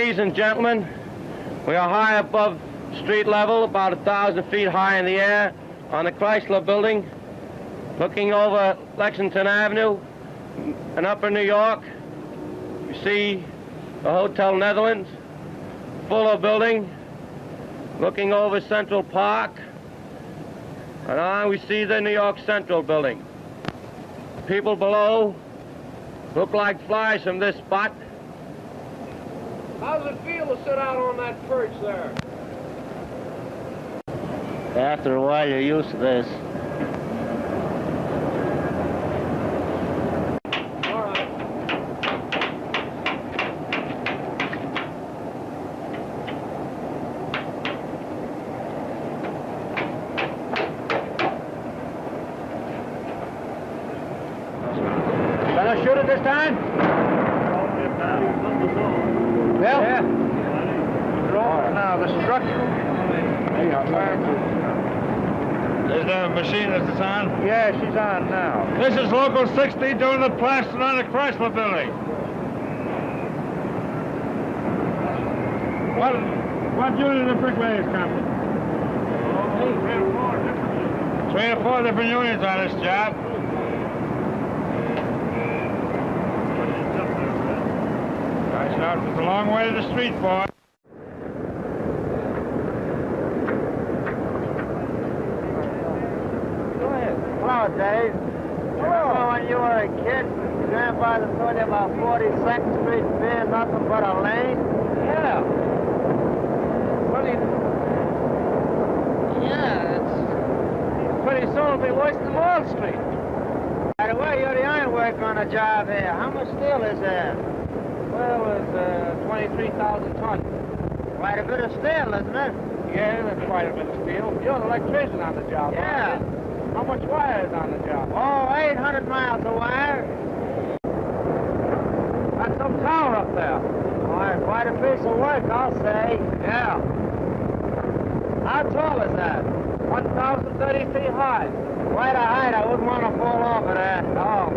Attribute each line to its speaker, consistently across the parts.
Speaker 1: Ladies and gentlemen, we are high above street level, about 1,000 feet high in the air, on the Chrysler Building, looking over Lexington Avenue in Upper New York. You see the Hotel Netherlands, Fuller Building, looking over Central Park, and on we see the New York Central Building. People below look like flies from this spot.
Speaker 2: How does it feel to sit out on that perch there?
Speaker 1: After a while, you're used to this.
Speaker 2: All right.
Speaker 1: Can I shoot it this time? Yeah. Now, the structure.
Speaker 3: Is there a machine that's on?
Speaker 1: Yeah, she's on now.
Speaker 3: This is Local 60 doing the plastering on the Chrysler Building. What unit of the bricklayers company? 3 or 4 different units on this job. It's a long way to the street, boy.
Speaker 1: Hello, Dave. Remember when you were a kid, your grandfather told you about 42nd Street being nothing but a lane?
Speaker 2: Yeah.
Speaker 1: Yeah,
Speaker 2: Pretty soon it'll be worse than Wall Street.
Speaker 1: by the way, you're the ironworker on the job here. How much steel is there?
Speaker 2: Well, it's 23,000 tons.
Speaker 1: Quite a bit of steel, isn't it?
Speaker 2: Yeah, that's quite a bit of steel. You're an electrician on the job,
Speaker 1: Yeah.
Speaker 2: aren't you? How much wire is on the job?
Speaker 1: Oh, 800 miles of wire.
Speaker 2: That's some tower up there.
Speaker 1: Why, quite a piece of work, I'll say.
Speaker 2: Yeah.
Speaker 1: How tall is that?
Speaker 2: 1,030 feet high.
Speaker 1: Quite a height. I wouldn't want to fall over that.
Speaker 2: Oh.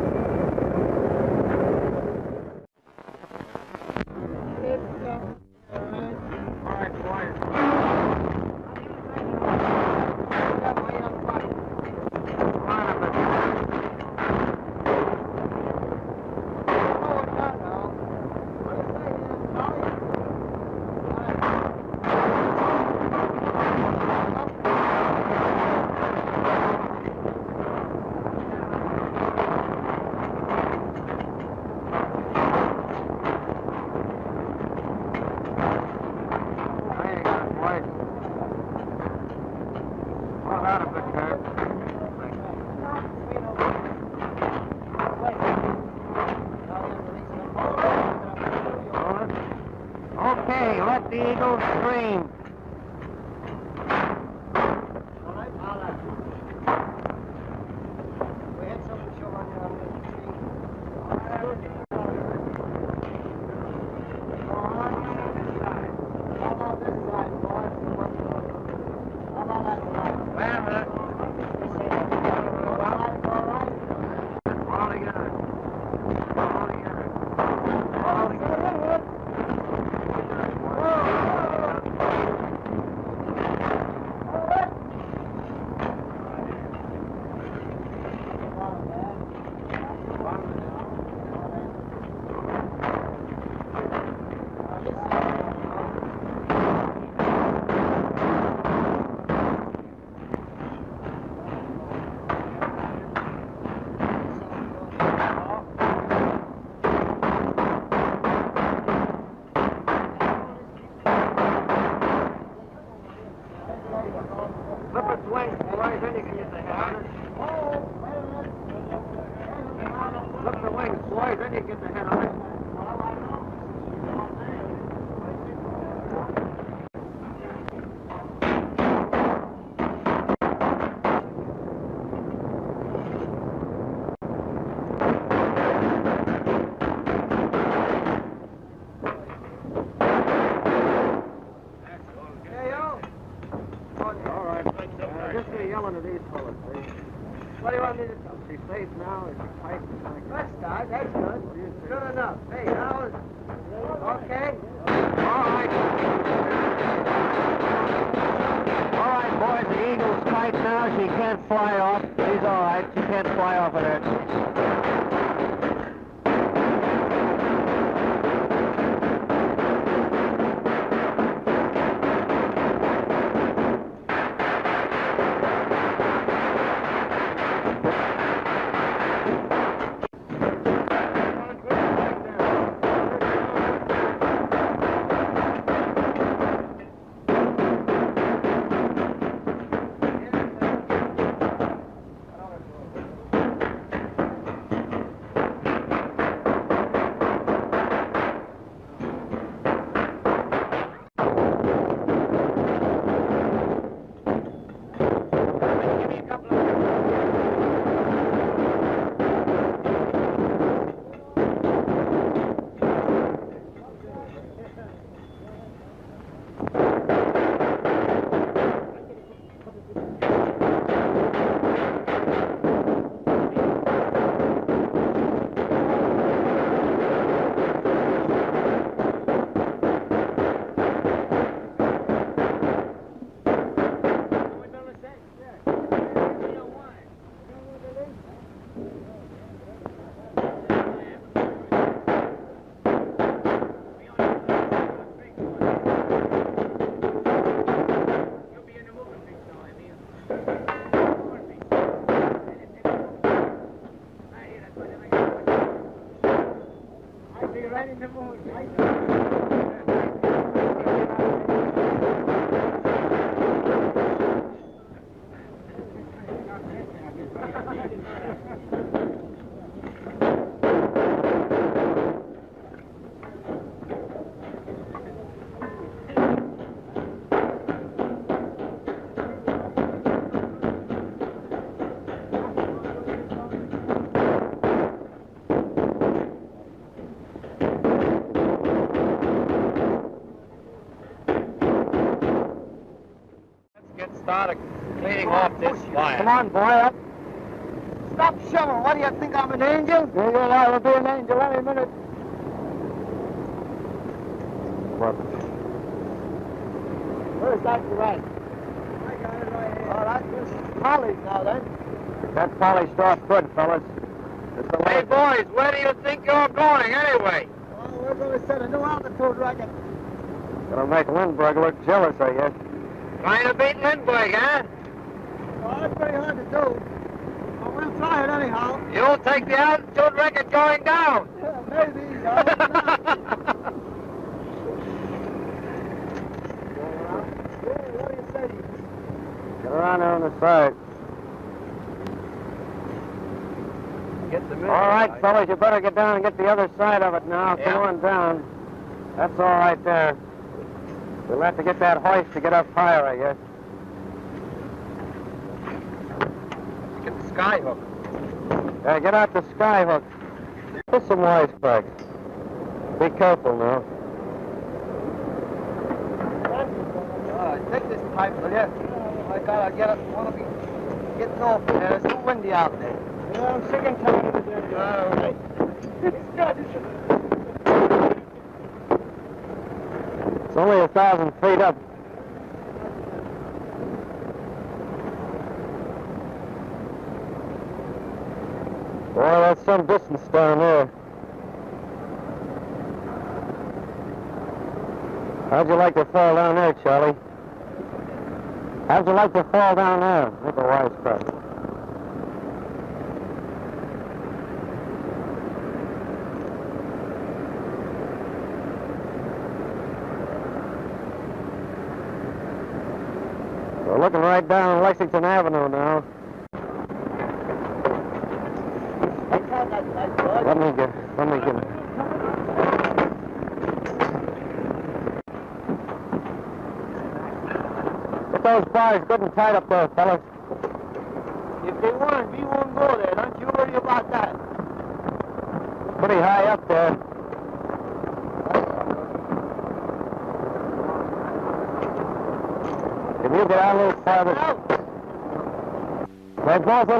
Speaker 1: All right, quiet. Okay, let the eagles scream. What do you want me to tell? She stays now.
Speaker 4: Good start, that's good. Good enough. Hey, now is okay.
Speaker 1: All right, boys, the eagle's tight now. She can't fly off. She's all right. She can't fly off of there.
Speaker 2: Started cleaning off this wire.
Speaker 4: Come on, boy, up. Stop shoving. What do you think, I'm an angel? You're liable to be an angel any minute.
Speaker 1: What?
Speaker 4: Where's that right? I got it right here. Oh, that's just polished now, then.
Speaker 1: That polished off good, fellas.
Speaker 2: Hey, boys, where do you think you're going, anyway?
Speaker 4: Oh, we're going to set a new altitude record.
Speaker 1: Gonna make Lindbergh look jealous, I guess.
Speaker 2: Trying to beat Lindbergh, huh?
Speaker 4: Oh, that's pretty hard to do. Well, we'll try it anyhow.
Speaker 2: You'll take the altitude record going down.
Speaker 4: Yeah, maybe. I hope not. What do you say?
Speaker 1: Get around there on the side.
Speaker 2: Get the middle.
Speaker 1: All right, fellas, you better get down and get the other side of it now.
Speaker 2: Yeah.
Speaker 1: Come on down. That's all right there. We'll have to get that hoist to get up higher, I guess.
Speaker 2: Get the sky hook.
Speaker 1: Yeah, get out the sky hook. Put some wisecracks. Be careful now.
Speaker 4: Take this pipe, will you? I gotta get it. Want to be getting off there. It's too windy out there. Yeah, I'm sick and tired of it. All right.
Speaker 1: It's only 1,000 feet up. Boy, that's some distance down there. How'd you like to fall down there, Charlie? How'd you like to fall down there? Make a wisecrack. We're looking right down Lexington Avenue now. Let me get. Get those bars good and tight up there, fellas.
Speaker 4: If they weren't, we won't go there. Don't you worry about that.
Speaker 1: Pretty high up there. Can you get out a little farther? They're both in the